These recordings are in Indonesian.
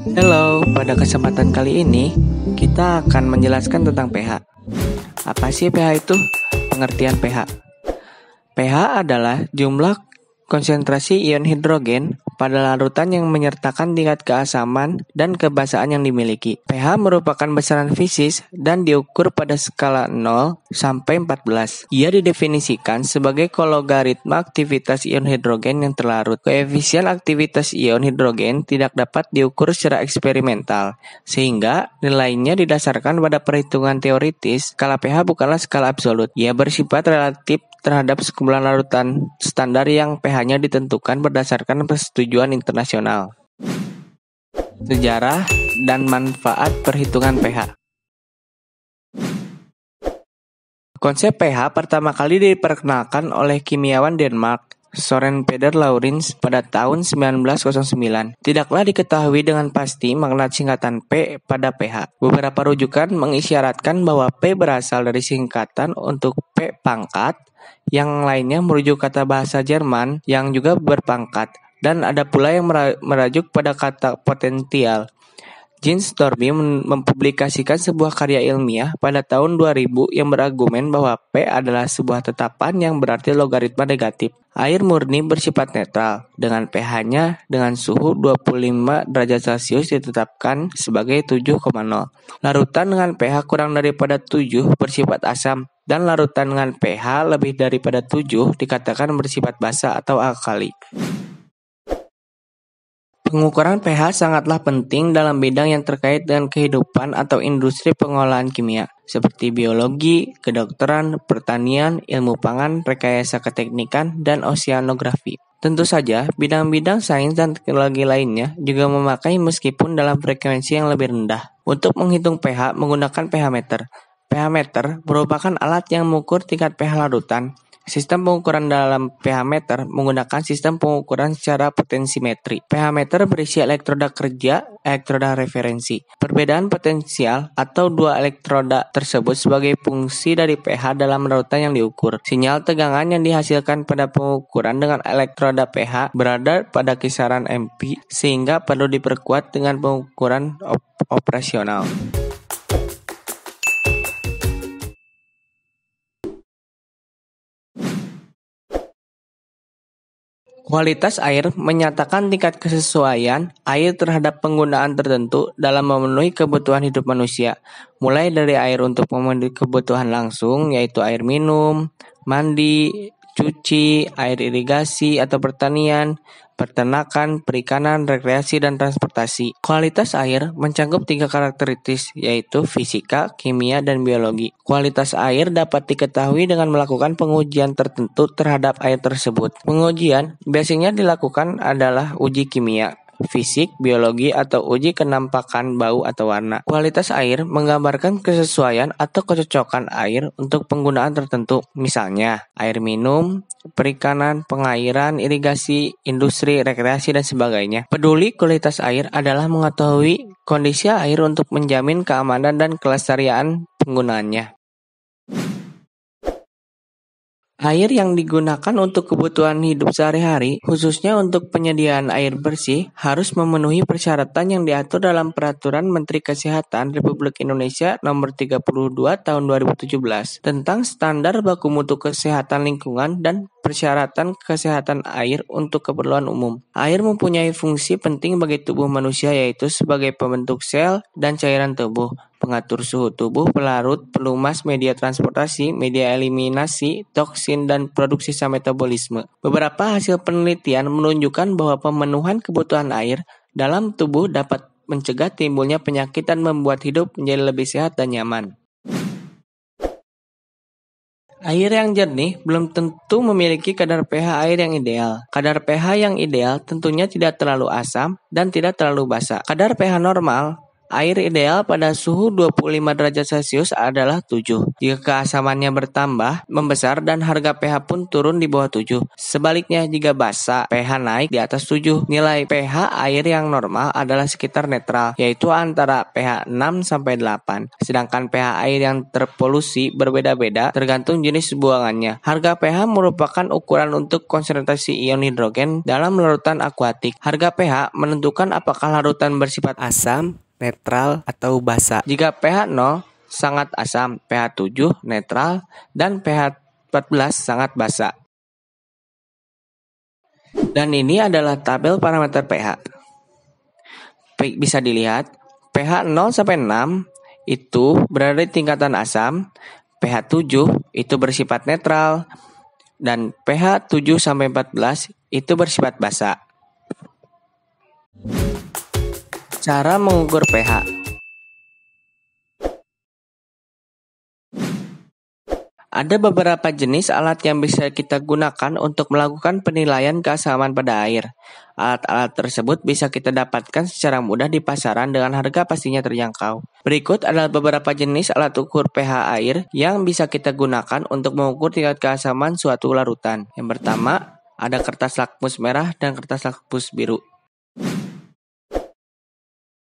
Halo, pada kesempatan kali ini kita akan menjelaskan tentang pH. Apa sih pH itu? Pengertian pH. pH adalah jumlah konsentrasi ion hidrogen pada larutan yang menyertakan tingkat keasaman dan kebasaan yang dimiliki. pH merupakan besaran fisis dan diukur pada skala 0 sampai 14. Ia didefinisikan sebagai logaritma aktivitas ion hidrogen yang terlarut. Koefisien aktivitas ion hidrogen tidak dapat diukur secara eksperimental, sehingga nilainya didasarkan pada perhitungan teoritis. Skala pH bukanlah skala absolut. Ia bersifat relatif terhadap sekumpulan larutan standar yang pH-nya ditentukan berdasarkan persetujuan internasional. Sejarah dan manfaat perhitungan pH. Konsep pH pertama kali diperkenalkan oleh kimiawan Denmark, Søren Peder Laurens pada tahun 1909. Tidaklah diketahui dengan pasti makna singkatan P pada pH. Beberapa rujukan mengisyaratkan bahwa P berasal dari singkatan untuk P pangkat, yang lainnya merujuk kata bahasa Jerman yang juga berpangkat, dan ada pula yang merajuk pada kata potensial. Jens Storby mempublikasikan sebuah karya ilmiah pada tahun 2000 yang berargumen bahwa P adalah sebuah tetapan yang berarti logaritma negatif. Air murni bersifat netral, dengan pH-nya dengan suhu 25 derajat Celcius ditetapkan sebagai 7,0. Larutan dengan pH kurang daripada 7 bersifat asam, dan larutan dengan pH lebih daripada 7 dikatakan bersifat basa atau alkali. Pengukuran pH sangatlah penting dalam bidang yang terkait dengan kehidupan atau industri pengolahan kimia, seperti biologi, kedokteran, pertanian, ilmu pangan, rekayasa keteknikan, dan oceanografi. Tentu saja, bidang-bidang sains dan teknologi lainnya juga memakai meskipun dalam frekuensi yang lebih rendah. Untuk menghitung pH menggunakan pH meter. pH meter merupakan alat yang mengukur tingkat pH larutan. Sistem pengukuran dalam pH meter menggunakan sistem pengukuran secara potensimetri. pH meter berisi elektroda kerja, elektroda referensi. Perbedaan potensial atau dua elektroda tersebut sebagai fungsi dari pH dalam larutan yang diukur. Sinyal tegangan yang dihasilkan pada pengukuran dengan elektroda pH berada pada kisaran MP, sehingga perlu diperkuat dengan pengukuran operasional. Kualitas air menyatakan tingkat kesesuaian air terhadap penggunaan tertentu dalam memenuhi kebutuhan hidup manusia, mulai dari air untuk memenuhi kebutuhan langsung, yaitu air minum, mandi, cuci, air irigasi atau pertanian, peternakan, perikanan, rekreasi, dan transportasi. Kualitas air mencakup 3 karakteristik, yaitu fisika, kimia, dan biologi. Kualitas air dapat diketahui dengan melakukan pengujian tertentu terhadap air tersebut. Pengujian biasanya dilakukan adalah uji kimia, fisik, biologi, atau uji kenampakan bau atau warna. Kualitas air menggambarkan kesesuaian atau kecocokan air untuk penggunaan tertentu, misalnya air minum, perikanan, pengairan, irigasi, industri, rekreasi, dan sebagainya. Peduli kualitas air adalah mengetahui kondisi air untuk menjamin keamanan dan kelestarian penggunaannya. Air yang digunakan untuk kebutuhan hidup sehari-hari, khususnya untuk penyediaan air bersih, harus memenuhi persyaratan yang diatur dalam Peraturan Menteri Kesehatan Republik Indonesia Nomor 32 Tahun 2017 tentang standar baku mutu kesehatan lingkungan dan persyaratan kesehatan air untuk keperluan umum. Air mempunyai fungsi penting bagi tubuh manusia, yaitu sebagai pembentuk sel dan cairan tubuh, pengatur suhu tubuh, pelarut, pelumas, media transportasi, media eliminasi, toksin, dan produk sisa metabolisme. Beberapa hasil penelitian menunjukkan bahwa pemenuhan kebutuhan air dalam tubuh dapat mencegah timbulnya penyakit dan membuat hidup menjadi lebih sehat dan nyaman. Air yang jernih belum tentu memiliki kadar pH air yang ideal. Kadar pH yang ideal tentunya tidak terlalu asam dan tidak terlalu basa. Kadar pH normal Air ideal pada suhu 25 derajat Celcius adalah 7. Jika keasamannya bertambah, membesar dan harga pH pun turun di bawah 7. Sebaliknya, jika basa, pH naik di atas 7. Nilai pH air yang normal adalah sekitar netral, yaitu antara pH 6 sampai 8. Sedangkan pH air yang terpolusi berbeda-beda tergantung jenis buangannya. Harga pH merupakan ukuran untuk konsentrasi ion hidrogen dalam larutan akuatik. Harga pH menentukan apakah larutan bersifat asam, netral, atau basa. Jika pH 0 sangat asam, pH 7 netral, dan pH 14 sangat basa. Dan ini adalah tabel parameter pH. Bisa dilihat, pH 0 sampai 6 itu berada di tingkatan asam, pH 7 itu bersifat netral, dan pH 7 sampai 14 itu bersifat basa. Cara mengukur pH. Ada beberapa jenis alat yang bisa kita gunakan untuk melakukan penilaian keasaman pada air. Alat-alat tersebut bisa kita dapatkan secara mudah di pasaran dengan harga pastinya terjangkau. Berikut adalah beberapa jenis alat ukur pH air yang bisa kita gunakan untuk mengukur tingkat keasaman suatu larutan. Yang pertama, ada kertas lakmus merah dan kertas lakmus biru.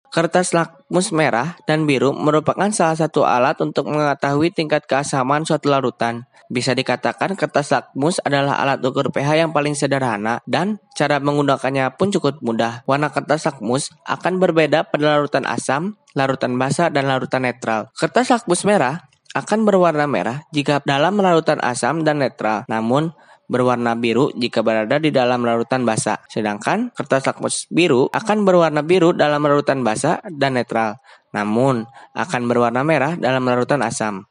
Kertas lakmus merah dan biru merupakan salah satu alat untuk mengetahui tingkat keasaman suatu larutan. Bisa dikatakan kertas lakmus adalah alat ukur pH yang paling sederhana dan cara menggunakannya pun cukup mudah. Warna kertas lakmus akan berbeda pada larutan asam, larutan basa, dan larutan netral. Kertas lakmus merah akan berwarna merah jika dalam larutan asam dan netral, namun berwarna biru jika berada di dalam larutan basa. Sedangkan kertas lakmus biru akan berwarna biru dalam larutan basa dan netral, namun akan berwarna merah dalam larutan asam.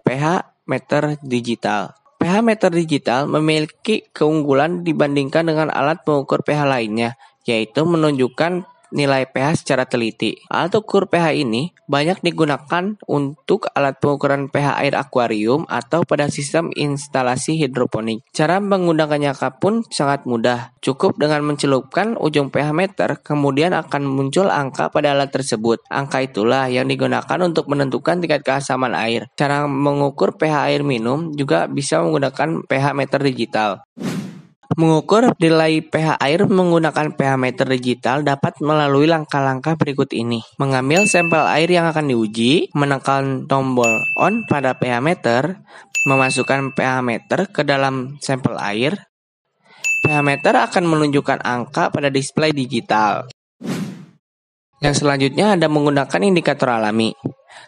pH meter digital. pH meter digital memiliki keunggulan dibandingkan dengan alat pengukur pH lainnya, yaitu menunjukkan nilai pH secara teliti. Alat ukur pH ini banyak digunakan untuk alat pengukuran pH air akuarium atau pada sistem instalasi hidroponik. Cara menggunakannya pun sangat mudah. Cukup dengan mencelupkan ujung pH meter, kemudian akan muncul angka pada alat tersebut. Angka itulah yang digunakan untuk menentukan tingkat keasaman air. Cara mengukur pH air minum juga bisa menggunakan pH meter digital. Mengukur nilai pH air menggunakan pH meter digital dapat melalui langkah-langkah berikut ini. Mengambil sampel air yang akan diuji, menekan tombol on pada pH meter, memasukkan pH meter ke dalam sampel air. pH meter akan menunjukkan angka pada display digital. Yang selanjutnya ada menggunakan indikator alami.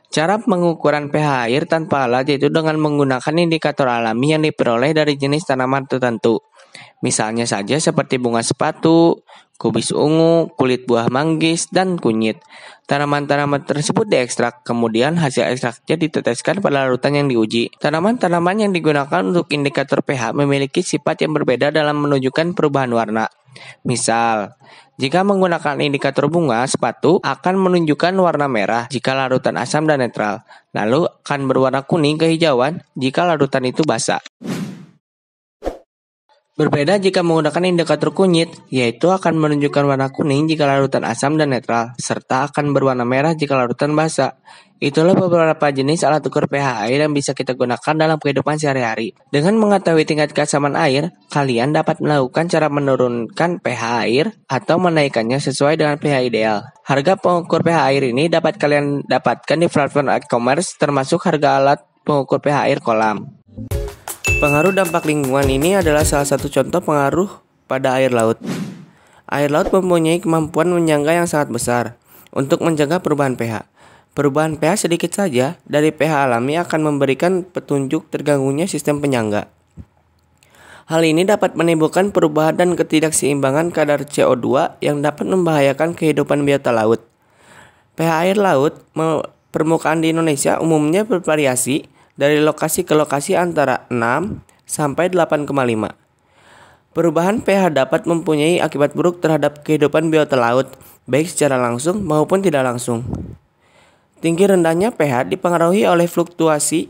Cara pengukuran pH air tanpa alat yaitu dengan menggunakan indikator alami yang diperoleh dari jenis tanaman tertentu. Misalnya saja seperti bunga sepatu, kubis ungu, kulit buah manggis, dan kunyit. Tanaman-tanaman tersebut diekstrak, kemudian hasil ekstraknya diteteskan pada larutan yang diuji. Tanaman-tanaman yang digunakan untuk indikator pH memiliki sifat yang berbeda dalam menunjukkan perubahan warna. Misal, jika menggunakan indikator bunga sepatu akan menunjukkan warna merah jika larutan asam dan netral, lalu akan berwarna kuning kehijauan jika larutan itu basa. Berbeda jika menggunakan indikator kunyit, yaitu akan menunjukkan warna kuning jika larutan asam dan netral, serta akan berwarna merah jika larutan basa. Itulah beberapa jenis alat ukur pH air yang bisa kita gunakan dalam kehidupan sehari-hari. Dengan mengetahui tingkat keasaman air, kalian dapat melakukan cara menurunkan pH air atau menaikkannya sesuai dengan pH ideal. Harga pengukur pH air ini dapat kalian dapatkan di platform e-commerce termasuk harga alat pengukur pH air kolam. Pengaruh dampak lingkungan ini adalah salah satu contoh pengaruh pada air laut. Air laut mempunyai kemampuan menyangga yang sangat besar untuk menjaga perubahan pH. Perubahan pH sedikit saja dari pH alami akan memberikan petunjuk terganggunya sistem penyangga. Hal ini dapat menimbulkan perubahan dan ketidakseimbangan kadar CO2 yang dapat membahayakan kehidupan biota laut. pH air laut permukaan di Indonesia umumnya bervariasi dari lokasi ke lokasi antara 6 sampai 8,5. Perubahan pH dapat mempunyai akibat buruk terhadap kehidupan biota laut, baik secara langsung maupun tidak langsung. Tinggi rendahnya pH dipengaruhi oleh fluktuasi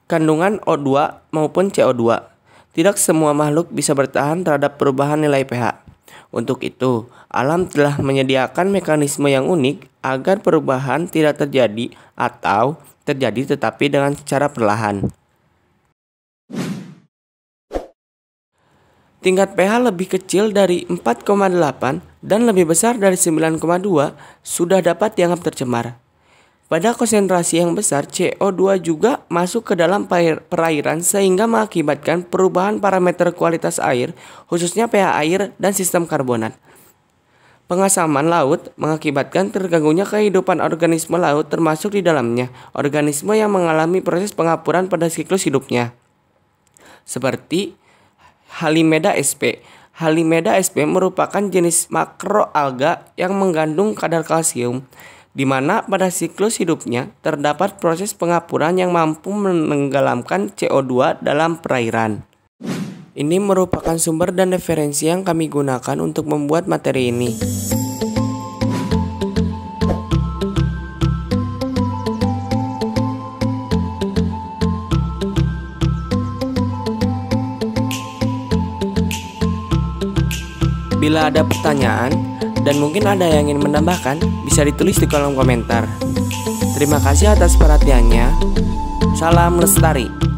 kandungan O2 maupun CO2. Tidak semua makhluk bisa bertahan terhadap perubahan nilai pH. Untuk itu, alam telah menyediakan mekanisme yang unik agar perubahan tidak terjadi atau terjadi tetapi dengan cara perlahan. Tingkat pH lebih kecil dari 4,8 dan lebih besar dari 9,2 sudah dapat dianggap tercemar. Pada konsentrasi yang besar, CO2 juga masuk ke dalam perairan sehingga mengakibatkan perubahan parameter kualitas air, khususnya pH air dan sistem karbonat. Pengasaman laut mengakibatkan terganggunya kehidupan organisme laut termasuk di dalamnya organisme yang mengalami proses pengapuran pada siklus hidupnya. Seperti Halimeda sp. Halimeda sp merupakan jenis makroalga yang mengandung kadar kalsium, di mana pada siklus hidupnya terdapat proses pengapuran yang mampu menenggelamkan CO2 dalam perairan. Ini merupakan sumber dan referensi yang kami gunakan untuk membuat materi ini. Bila ada pertanyaan dan mungkin ada yang ingin menambahkan, bisa ditulis di kolom komentar. Terima kasih atas perhatiannya. Salam lestari.